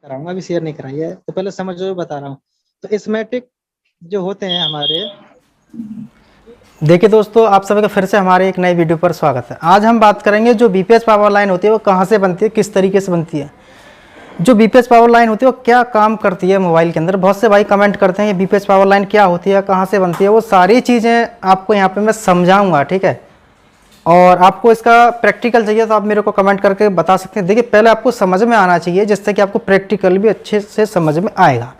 कराऊंगा, अभी शेयर नहीं कराई है तो पहले समझो, बता रहा हूँ। तो स्मेटिक जो होते हैं हमारे। देखिए दोस्तों, आप सभी का फिर से हमारे एक नए वीडियो पर स्वागत है। आज हम बात करेंगे जो बीपीएस पावर लाइन होती है वो कहाँ से बनती है, किस तरीके से बनती है। जो बीपीएस पावर लाइन होती है वो क्या काम करती है मोबाइल के अंदर। बहुत से भाई कमेंट करते हैं ये बीपीएस पावर लाइन क्या होती है, कहाँ से बनती है। वो सारी चीज़ें आपको यहाँ पे मैं समझाऊंगा, ठीक है। और आपको इसका प्रैक्टिकल चाहिए तो आप मेरे को कमेंट करके बता सकते हैं। देखिए, पहले आपको समझ में आना चाहिए जिससे कि आपको प्रैक्टिकल भी अच्छे से समझ में आएगा।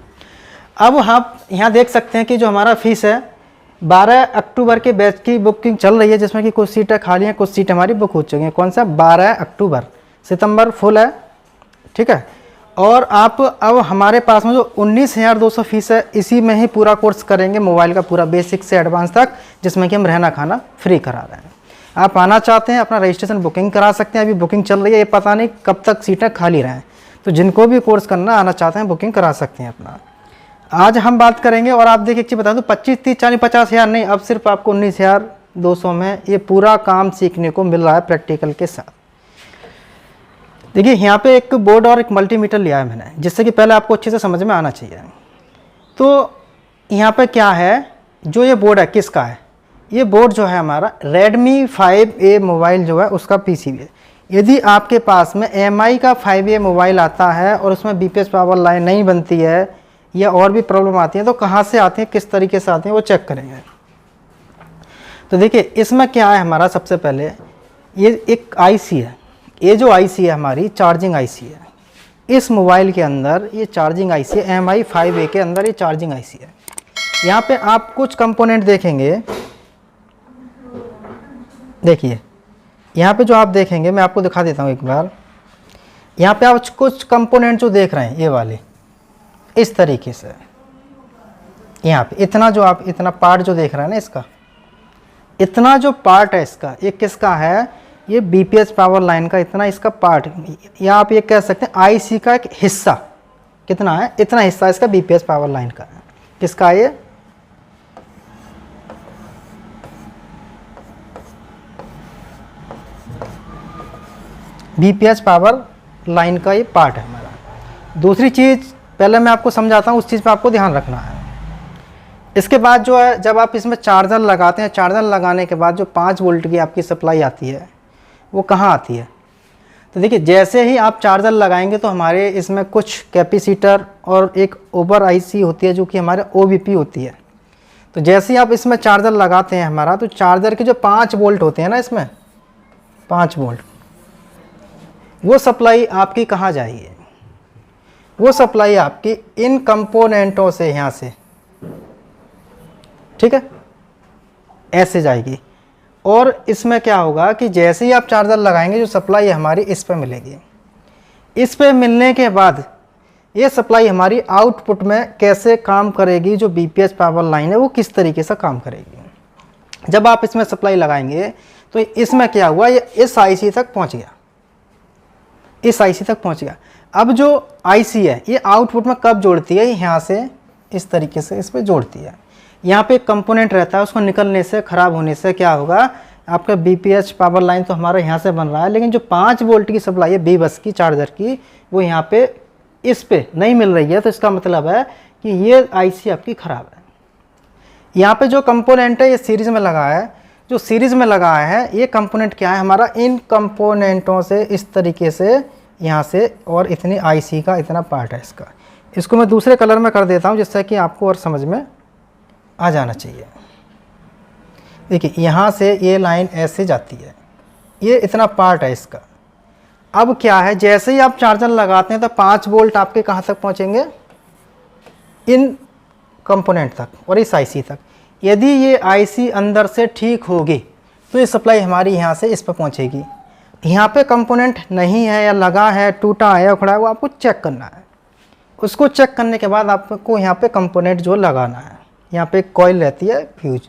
अब आप यहाँ देख सकते हैं कि जो हमारा फीस है 12 अक्टूबर के बैच की बुकिंग चल रही है, जिसमें कि कुछ सीटें खाली हैं, कुछ सीट हमारी बुक हो चुकी हैं। कौन सा? 12 अक्टूबर। सितंबर फुल है, ठीक है। और आप अब हमारे पास में जो 19,200 फीस है, इसी में ही पूरा कोर्स करेंगे, मोबाइल का पूरा बेसिक से एडवांस तक, जिसमें कि हम रहना खाना फ्री करा रहे हैं। आप आना चाहते हैं अपना रजिस्ट्रेशन बुकिंग करा सकते हैं। अभी बुकिंग चल रही है, ये पता नहीं कब तक सीटें खाली रहें। तो जिनको भी कोर्स करना आना चाहते हैं बुकिंग करा सकते हैं अपना। आज हम बात करेंगे। और आप देखिए, एक चीज़ बता दूँ, 25, 30, 40, 50 हज़ार नहीं, अब सिर्फ आपको 19,200 में ये पूरा काम सीखने को मिल रहा है प्रैक्टिकल के साथ। देखिए, यहाँ पे एक बोर्ड और एक मल्टीमीटर लिया है मैंने, जिससे कि पहले आपको अच्छे से समझ में आना चाहिए। तो यहाँ पे क्या है, जो ये बोर्ड है किसका है? ये बोर्ड जो है हमारा Redmi 5A मोबाइल जो है उसका पीसीबी है। यदि आपके पास में MI का 5A मोबाइल आता है और उसमें बीपीएस पावर लाइन नहीं बनती है या और भी प्रॉब्लम आती है, तो कहाँ से आती है, किस तरीके से आती है, वो चेक करेंगे। तो देखिए, इसमें क्या है हमारा, सबसे पहले ये एक आईसी है। ये जो आईसी है हमारी चार्जिंग आईसी है। इस मोबाइल के अंदर ये चार्जिंग आईसी है, MI 5A के अंदर ये चार्जिंग आईसी है। यहाँ पे आप कुछ कंपोनेंट देखेंगे। देखिए, यहाँ पे जो आप देखेंगे, मैं आपको दिखा देता हूँ एक बार। यहाँ पे आप कुछ कंपोनेंट जो देख रहे हैं, ये वाले इस तरीके से, यहाँ पे इतना जो आप इतना पार्ट जो देख रहे हैं ना, इसका इतना जो पार्ट है इसका, ये किसका है? ये बीपीएस पावर लाइन का इतना इसका पार्ट, या आप ये कह सकते हैं आईसी का एक हिस्सा। कितना है? इतना हिस्सा इसका बीपीएस पावर लाइन का है। किसका है ये? बीपीएस पावर लाइन का ये पार्ट है हमारा। दूसरी चीज़ पहले मैं आपको समझाता हूँ, उस चीज़ पे आपको ध्यान रखना है। इसके बाद जो है, जब आप इसमें चार्जर लगाते हैं, चार्जर लगाने के बाद जो 5 वोल्ट की आपकी सप्लाई आती है, वो कहाँ आती है? तो देखिए, जैसे ही आप चार्जर लगाएंगे तो हमारे इसमें कुछ कैपेसिटर और एक ओवर आईसी होती है जो कि हमारे OVP होती है। तो जैसे ही आप इसमें चार्जर लगाते हैं हमारा, तो चार्जर के जो 5 वोल्ट होते हैं ना, इसमें 5 वोल्ट, वो सप्लाई आपकी कहाँ जाएगी? वो सप्लाई आपकी इन कंपोनेंटों से, यहाँ से, ठीक है, ऐसे जाएगी। और इसमें क्या होगा कि जैसे ही आप चार्जर लगाएंगे, जो सप्लाई हमारी इस पे मिलेगी। इस पे मिलने के बाद ये सप्लाई हमारी आउटपुट में कैसे काम करेगी, जो बीपीएस पावर लाइन है वो किस तरीके से काम करेगी। जब आप इसमें सप्लाई लगाएंगे तो इसमें क्या हुआ, ये इस आईसी तक पहुंच गया, इस आईसी तक पहुंच गया। अब जो आईसी है ये आउटपुट में कब जोड़ती है? यहाँ से इस तरीके से इस पर जोड़ती है। यहाँ पे एक कंपोनेंट रहता है, उसको निकलने से, ख़राब होने से क्या होगा, आपका बीपीएस पावर लाइन तो हमारा यहाँ से बन रहा है, लेकिन जो 5 वोल्ट की सप्लाई है बी बस की चार्जर की, वो यहाँ पे इस पे नहीं मिल रही है। तो इसका मतलब है कि ये आईसी आपकी ख़राब है। यहाँ पे जो कंपोनेंट है ये सीरीज़ में लगा है। जो सीरीज़ में लगा है ये कंपोनेंट क्या है हमारा, इन कंपोनेंटों से इस तरीके से यहाँ से, और इतनी आईसी का इतना पार्ट है इसका। इसको मैं दूसरे कलर में कर देता हूँ जिससे कि आपको और समझ में आ जाना चाहिए। देखिए, यहाँ से ये लाइन ऐसे जाती है, ये इतना पार्ट है इसका। अब क्या है, जैसे ही आप चार्जर लगाते हैं तो 5 वोल्ट आपके कहाँ तक पहुँचेंगे? इन कंपोनेंट तक और इस आईसी तक। यदि ये आईसी अंदर से ठीक होगी तो ये सप्लाई हमारी यहाँ से इस पर पहुँचेगी। यहाँ पे कंपोनेंट नहीं है, या लगा है, टूटा है या उखड़ा है, वो आपको चेक करना है। उसको चेक करने के बाद आपको यहाँ पे कंपोनेंट जो लगाना है, यहाँ पे एक कॉइल रहती है फ्यूज।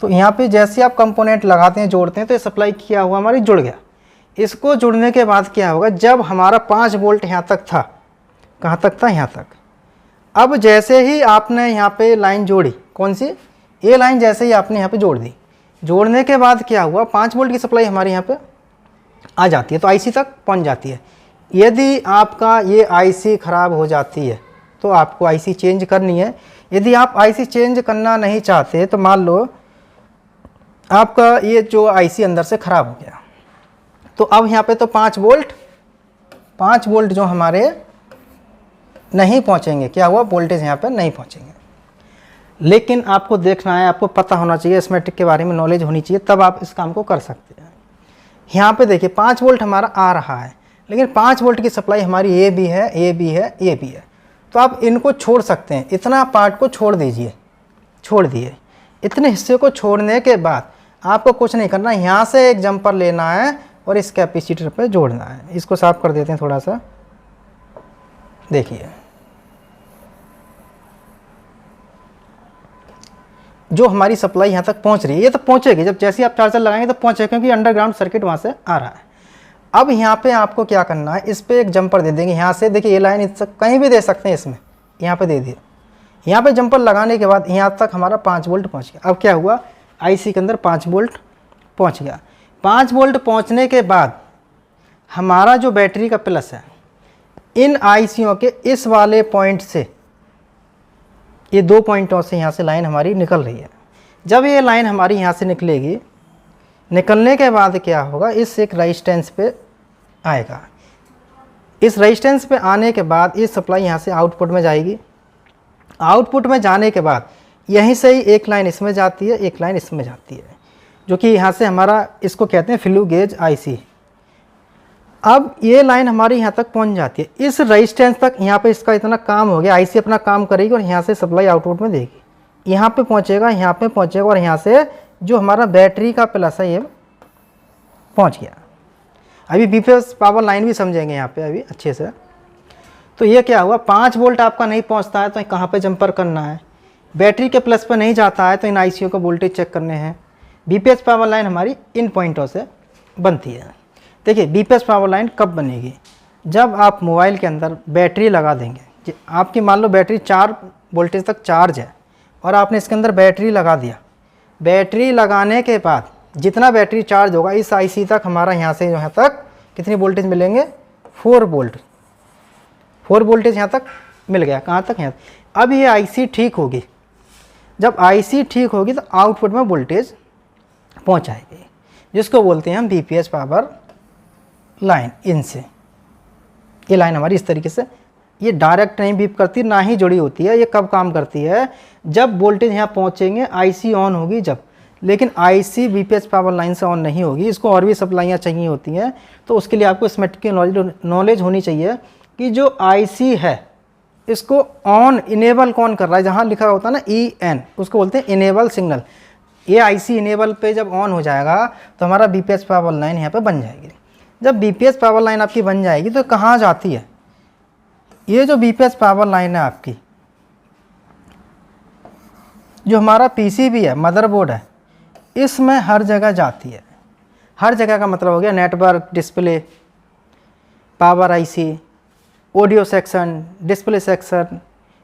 तो यहाँ पे जैसे आप कंपोनेंट लगाते हैं, जोड़ते हैं, तो ये सप्लाई किया हुआ हमारी जुड़ गया। इसको जुड़ने के बाद क्या होगा, जब हमारा 5 वोल्ट यहाँ तक था, कहाँ तक था? यहाँ तक। अब जैसे ही आपने यहाँ पे लाइन जोड़ी, कौन सी? ये लाइन जैसे ही आपने यहाँ पे जोड़ दी, जोड़ने के बाद क्या हुआ, 5 वोल्ट की सप्लाई हमारी यहाँ पे आ जाती है, तो आईसी तक पहुँच जाती है। यदि आपका ये आईसी ख़राब हो जाती है तो आपको आईसी चेंज करनी है। यदि आप आईसी चेंज करना नहीं चाहते तो मान लो आपका ये जो आईसी अंदर से ख़राब हो गया, तो अब यहाँ पे तो 5 वोल्ट जो हमारे नहीं पहुँचेंगे, क्या हुआ, वोल्टेज यहाँ पे नहीं पहुँचेंगे। लेकिन आपको देखना है, आपको पता होना चाहिए, स्कीमेटिक के बारे में नॉलेज होनी चाहिए, तब आप इस काम को कर सकते हैं। यहाँ पे देखिए 5 वोल्ट हमारा आ रहा है, लेकिन 5 वोल्ट की सप्लाई हमारी ए भी है, ए भी है, ए भी है, तो आप इनको छोड़ सकते हैं। इतना पार्ट को छोड़ दीजिए, छोड़ दिए। इतने हिस्से को छोड़ने के बाद आपको कुछ नहीं करना, यहाँ से एक जंपर लेना है और इस कैपेसिटर पे जोड़ना है। इसको साफ कर देते हैं थोड़ा सा। देखिए जो हमारी सप्लाई यहाँ तक पहुँच रही है, ये तो पहुँचेगी, जब जैसे ही आप चार्जर लगाएंगे तो पहुँचेगा, क्योंकि अंडरग्राउंड सर्किट वहाँ से आ रहा है। अब यहाँ पे आपको क्या करना है, इस पर एक जंपर दे देंगे यहाँ से। देखिए ये लाइन इससे कहीं भी दे सकते हैं, इसमें यहाँ पे दे दिए। यहाँ पे जंपर लगाने के बाद यहाँ तक हमारा 5 वोल्ट पहुँच गया। अब क्या हुआ, आईसी के अंदर 5 वोल्ट पहुँच गया। 5 वोल्ट पहुँचने के बाद हमारा जो बैटरी का प्लस है, इन आईसीयों के इस वाले पॉइंट से, ये 2 पॉइंटों से यहाँ से लाइन हमारी निकल रही है। जब ये लाइन हमारी यहाँ से निकलेगी, निकलने के बाद क्या होगा, इस एक रेजिस्टेंस पे आएगा। इस रेजिस्टेंस पे आने के बाद ये सप्लाई यहाँ से आउटपुट में जाएगी। आउटपुट में जाने के बाद यहीं से ही एक लाइन इसमें जाती है, एक लाइन इसमें जाती है, जो कि यहाँ से हमारा, इसको कहते हैं फ्लू गेज आईसी। अब ये लाइन हमारी यहाँ तक पहुँच जाती है, इस रेजिस्टेंस तक। यहाँ पे इसका इतना काम हो गया, आईसी अपना काम करेगी और यहाँ से सप्लाई आउटपुट में देगी। यहाँ पे पहुँचेगा, यहाँ पे पहुँचेगा, और यहाँ से जो हमारा बैटरी का प्लस है ये पहुँच गया। अभी बीपीएस पावर लाइन भी समझेंगे यहाँ पे अभी अच्छे से। तो ये क्या हुआ, 5 वोल्ट आपका नहीं पहुँचता है तो कहाँ पे जंपर करना है, बैटरी के प्लस पे नहीं जाता है तो इन आईसीओ का वोल्टेज चेक करने हैं। बीपीएस पावर लाइन हमारी इन पॉइंटों से बनती है। देखिए बीपीएस पावर लाइन कब बनेगी, जब आप मोबाइल के अंदर बैटरी लगा देंगे। आपकी मान लो बैटरी 4 वोल्टेज तक चार्ज है और आपने इसके अंदर बैटरी लगा दिया। बैटरी लगाने के बाद जितना बैटरी चार्ज होगा, इस आईसी तक हमारा यहाँ से यहाँ तक कितनी वोल्टेज मिलेंगे, 4 वोल्ट। 4 वोल्टेज यहाँ तक मिल गया। कहाँ तक, यहाँ। अब ये आईसी ठीक होगी। जब आईसी ठीक होगी तो आउटपुट में वोल्टेज पहुँचाएगी, जिसको बोलते हैं हम बीपीएस पावर लाइन। इनसे ये लाइन हमारी इस तरीके से, ये डायरेक्ट नहीं बीप करती, ना ही जुड़ी होती है। ये कब काम करती है, जब वोल्टेज यहाँ पहुँचेंगे, आईसी ऑन होगी जब। लेकिन आईसी बीपीएस पावर लाइन से ऑन नहीं होगी, इसको और भी सप्लाइयाँ चाहिए होती हैं। तो उसके लिए आपको स्कीमेटिक की नॉलेज होनी चाहिए कि जो आईसी है इसको ऑन, इनेबल कौन कर रहा है। जहाँ लिखा होता है ना EN, उसको बोलते हैं इनेबल सिग्नल। ये आईसी इनेबल पे जब ऑन हो जाएगा तो हमारा बीपीएस पावर लाइन यहाँ पे बन जाएगी। जब बीपीएस पावर लाइन आपकी बन जाएगी तो कहाँ जाती है, ये जो बीपीएस पावर लाइन है आपकी, जो हमारा पीसीबी है, मदरबोर्ड है, इसमें हर जगह जाती है। हर जगह का मतलब हो गया network, display, power IC, audio section, display section,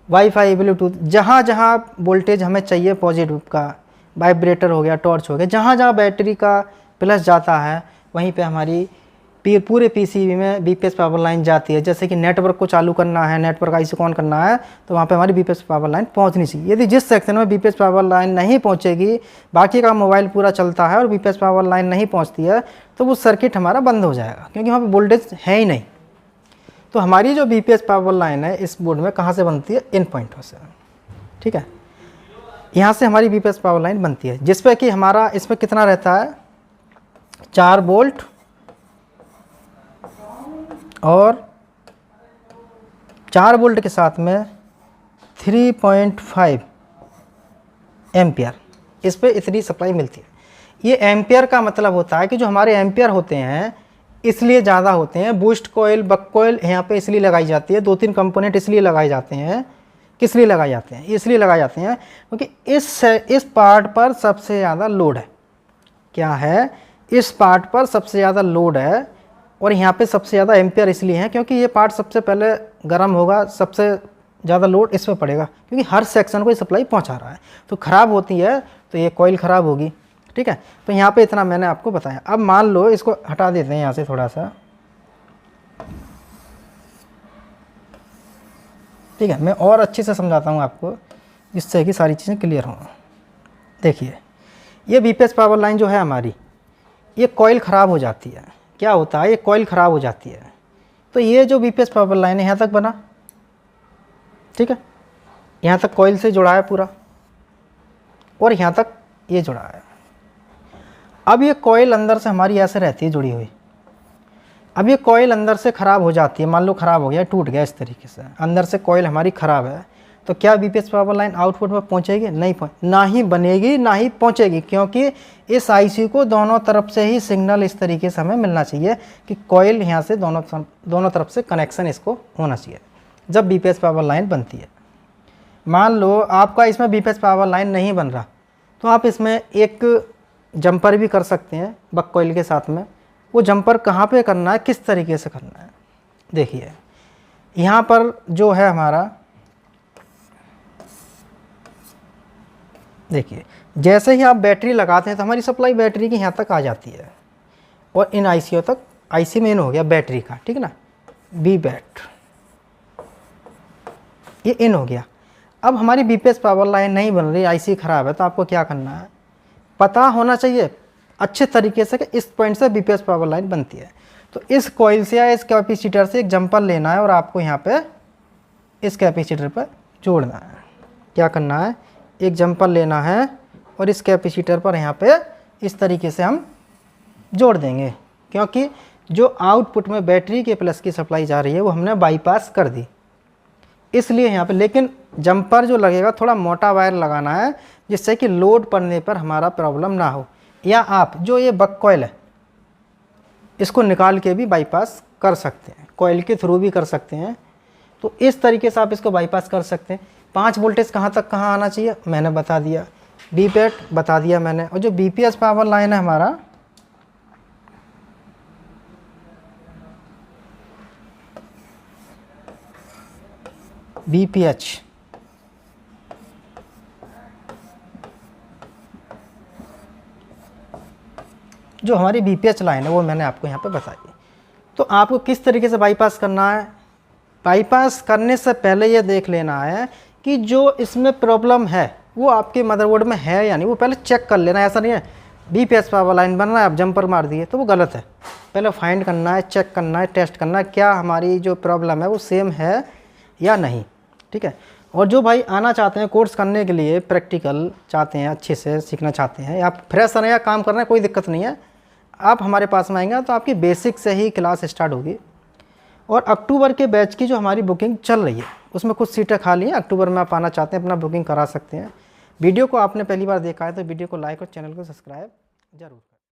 wifi, Bluetooth, जहाँ जहाँ वोल्टेज हमें चाहिए पॉजिटिव का, वाइब्रेटर हो गया, टॉर्च हो गया, जहाँ जहाँ बैटरी का प्लस जाता है वहीं पे हमारी पूरे पीसीबी में बीपीएस पावर लाइन जाती है। जैसे कि नेटवर्क को चालू करना है, नेटवर्क आईसी ऑन करना है, तो वहाँ पे हमारी बीपीएस पावर लाइन पहुँचनी चाहिए। यदि जिस सेक्शन में बीपीएस पावर लाइन नहीं पहुँचेगी, बाकी का मोबाइल पूरा चलता है और बीपीएस पावर लाइन नहीं पहुँचती है, तो वो सर्किट हमारा बंद हो जाएगा, क्योंकि वहाँ पर वोल्टेज है ही नहीं। तो हमारी जो बीपीएस पावर लाइन है इस बोर्ड में कहाँ से बनती है, इन पॉइंटों से। ठीक है, यहाँ से हमारी बीपीएस पावर लाइन बनती है, जिस पे कि हमारा इसमें कितना रहता है, 4 वोल्ट और 4 वोल्ट के साथ में 3.5 एम्पियर। इस पे इतनी सप्लाई मिलती है। ये एम्पियर का मतलब होता है कि जो हमारे एम्पियर होते हैं इसलिए ज़्यादा होते हैं। बूस्ट कोयल, बक कोयल यहाँ पे इसलिए लगाई जाती है। 2-3 कंपोनेंट इसलिए लगाए जाते हैं। किस लिए लगाए जाते हैं, इसलिए लगाए जाते हैं क्योंकि इस पार्ट पर सबसे ज़्यादा लोड है। क्या है, इस पार्ट पर सबसे ज़्यादा लोड है और यहाँ पे सबसे ज़्यादा एम्पियर इसलिए है क्योंकि ये पार्ट सबसे पहले गर्म होगा, सबसे ज़्यादा लोड इस पर पड़ेगा, क्योंकि हर सेक्शन को ये सप्लाई पहुँचा रहा है। तो ख़राब होती है तो ये कोयल ख़राब होगी। ठीक है, तो यहाँ पे इतना मैंने आपको बताया। अब मान लो इसको हटा देते हैं यहाँ से थोड़ा सा। ठीक है, मैं और अच्छे से समझाता हूँ आपको जिससे कि सारी चीज़ें क्लियर हों। देखिए, ये बीपीएस पावर लाइन जो है हमारी, ये कॉइल ख़राब हो जाती है। क्या होता है, ये कॉइल ख़राब हो जाती है, तो ये जो बीपीएस पावर लाइन है यहाँ तक बना, ठीक है, यहाँ तक कॉइल से जुड़ा है पूरा, और यहाँ तक ये जुड़ा है। अब ये कॉइल अंदर से हमारी ऐसे रहती है जुड़ी हुई। अब ये कॉइल अंदर से ख़राब हो जाती है, मान लो ख़राब हो गया, टूट गया इस तरीके से, अंदर से कॉइल हमारी ख़राब है, तो क्या बीपीएस पावर लाइन आउटपुट में पहुंचेगी? नहीं ना ही बनेगी ना ही पहुंचेगी, क्योंकि इस आईसी को दोनों तरफ से ही सिग्नल इस तरीके से हमें मिलना चाहिए कि कॉइल यहाँ से दोनों तरफ से कनेक्शन इसको होना चाहिए जब बीपीएस पावर लाइन बनती है। मान लो आपका इसमें बीपीएस पावर लाइन नहीं बन रहा, तो आप इसमें एक जंपर भी कर सकते हैं बक कॉइल के साथ में। वो जंपर कहाँ पे करना है, किस तरीके से करना है? देखिए, यहाँ पर जो है हमारा, देखिए जैसे ही आप बैटरी लगाते हैं तो हमारी सप्लाई बैटरी की यहाँ तक आ जाती है, और इन आईसीओ तक, आईसी में इन हो गया बैटरी का, ठीक है ना, बी बैट, ये इन हो गया। अब हमारी बीपीएस पावर लाइन नहीं बन रही, आईसी ख़राब है, तो आपको क्या करना है, पता होना चाहिए अच्छे तरीके से कि इस पॉइंट से बीपीएस पावर लाइन बनती है। तो इस कॉइल से या इस कैपेसिटर से एक जंपर लेना है और आपको यहाँ पे इस कैपेसिटर पर जोड़ना है। क्या करना है, एक जंपर लेना है और इस कैपेसिटर पर यहाँ पे इस तरीके से हम जोड़ देंगे, क्योंकि जो आउटपुट में बैटरी के प्लस की सप्लाई जा रही है वो हमने बाईपास कर दी, इसलिए यहाँ पे। लेकिन जंपर जो लगेगा थोड़ा मोटा वायर लगाना है, जिससे कि लोड पड़ने पर हमारा प्रॉब्लम ना हो। या आप जो ये बक कॉइल है इसको निकाल के भी बाईपास कर सकते हैं, कॉइल के थ्रू भी कर सकते हैं। तो इस तरीके से आप इसको बाईपास कर सकते हैं। 5 वोल्टेज कहाँ तक कहाँ आना चाहिए मैंने बता दिया, बीपैट बता दिया मैंने। और जो बीपीएस पावर लाइन है हमारा, बीपीएच, जो हमारी बीपीएच लाइन है वो मैंने आपको यहाँ पे बताई। तो आपको किस तरीके से बाईपास करना है, बाईपास करने से पहले ये देख लेना है कि जो इसमें प्रॉब्लम है वो आपके मदरबोर्ड में है या नहीं, वो पहले चेक कर लेना है। ऐसा नहीं है बीपीएस पावर लाइन बन रहा है आप जंपर मार दिए, तो वो गलत है। पहले फाइंड करना है, चेक करना है, टेस्ट करना है क्या हमारी जो प्रॉब्लम है वो सेम है या नहीं, ठीक है। और जो भाई आना चाहते हैं कोर्स करने के लिए, प्रैक्टिकल चाहते हैं, अच्छे से सीखना चाहते हैं, या फ्रेशर हैं या काम करना है, कोई दिक्कत नहीं है, आप हमारे पास में आएंगे तो आपकी बेसिक से ही क्लास स्टार्ट होगी। और अक्टूबर के बैच की जो हमारी बुकिंग चल रही है उसमें कुछ सीटें खाली हैं, अक्टूबर में आप आना चाहते हैं अपना बुकिंग करा सकते हैं। वीडियो को आपने पहली बार देखा है तो वीडियो को लाइक और चैनल को सब्सक्राइब जरूर।